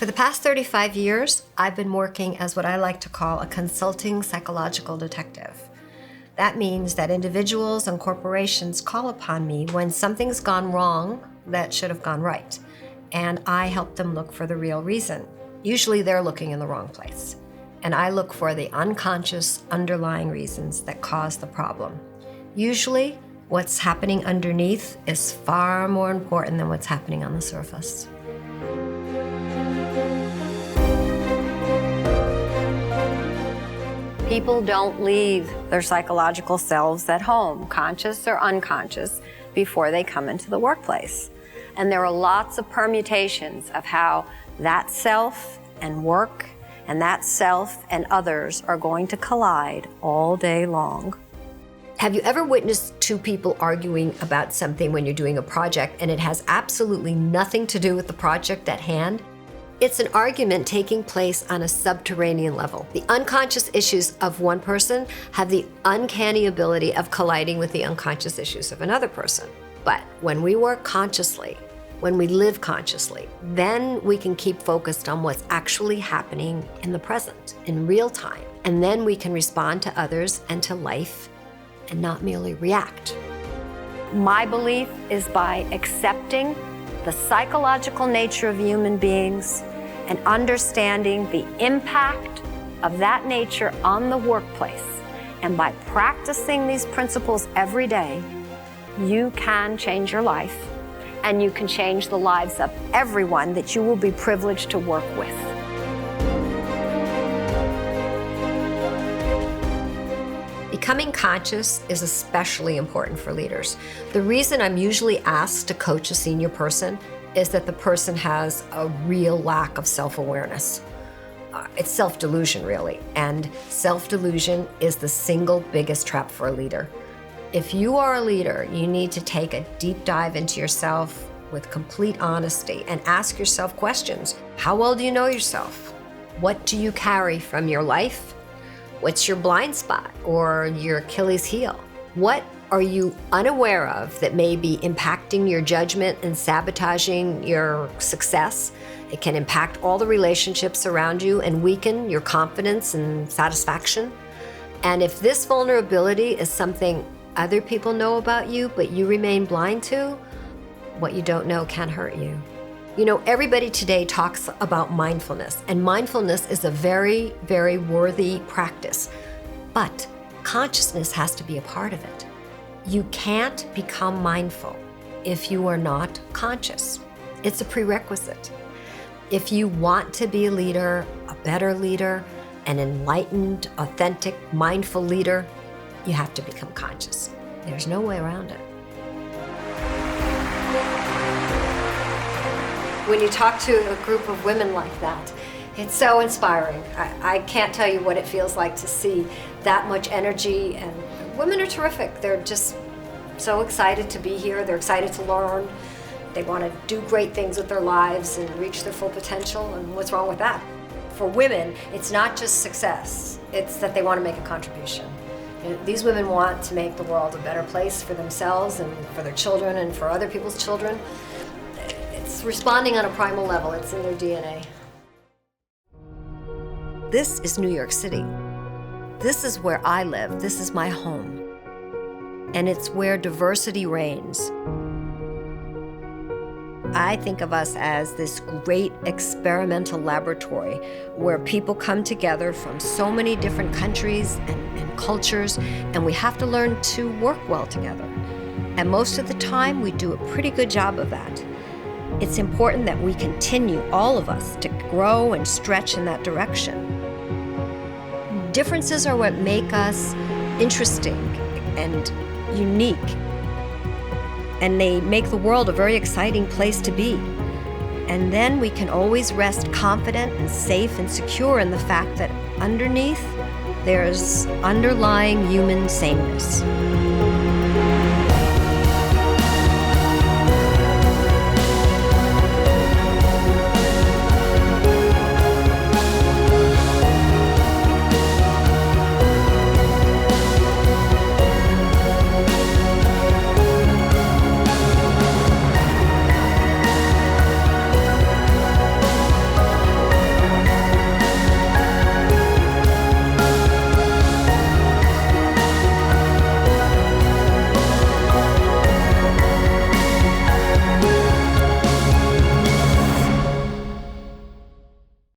For the past 35 years, I've been working as what I like to call a consulting psychological detective. That means that individuals and corporations call upon me when something's gone wrong that should have gone right, and I help them look for the real reason. Usually they're looking in the wrong place, and I look for the unconscious underlying reasons that cause the problem. Usually, what's happening underneath is far more important than what's happening on the surface. People don't leave their psychological selves at home, conscious or unconscious, before they come into the workplace. And there are lots of permutations of how that self and work and that self and others are going to collide all day long. Have you ever witnessed two people arguing about something when you're doing a project and it has absolutely nothing to do with the project at hand? It's an argument taking place on a subterranean level. The unconscious issues of one person have the uncanny ability of colliding with the unconscious issues of another person. But when we work consciously, when we live consciously, then we can keep focused on what's actually happening in the present, in real time. And then we can respond to others and to life and not merely react. My belief is by accepting the psychological nature of human beings and understanding the impact of that nature on the workplace. And by practicing these principles every day, you can change your life and you can change the lives of everyone that you will be privileged to work with. Becoming conscious is especially important for leaders. The reason I'm usually asked to coach a senior person is that the person has a real lack of self-awareness. It's self-delusion, really, and self-delusion is the single biggest trap for a leader. If you are a leader, you need to take a deep dive into yourself with complete honesty and ask yourself questions. How well do you know yourself? What do you carry from your life? What's your blind spot or your Achilles heel? What are you unaware of that may be impacting your judgment and sabotaging your success? It can impact all the relationships around you and weaken your confidence and satisfaction. And if this vulnerability is something other people know about you, but you remain blind to, what you don't know can hurt you. You know, everybody today talks about mindfulness, and mindfulness is a very, very worthy practice, but consciousness has to be a part of it. You can't become mindful if you are not conscious. It's a prerequisite. If you want to be a leader, a better leader, an enlightened, authentic, mindful leader, you have to become conscious. There's no way around it. When you talk to a group of women like that, it's so inspiring. I can't tell you what it feels like to see that much energy, and women are terrific. They're just so excited to be here. They're excited to learn. They want to do great things with their lives and reach their full potential, and what's wrong with that? For women, it's not just success. It's that they want to make a contribution. These women want to make the world a better place for themselves and for their children and for other people's children. It's responding on a primal level. It's in their DNA. This is New York City. This is where I live. This is my home. And it's where diversity reigns. I think of us as this great experimental laboratory where people come together from so many different countries and cultures, and we have to learn to work well together. And most of the time, we do a pretty good job of that. It's important that we continue, all of us, to grow and stretch in that direction. Differences are what make us interesting and unique. And they make the world a very exciting place to be. And then we can always rest confident and safe and secure in the fact that underneath, there's underlying human sameness.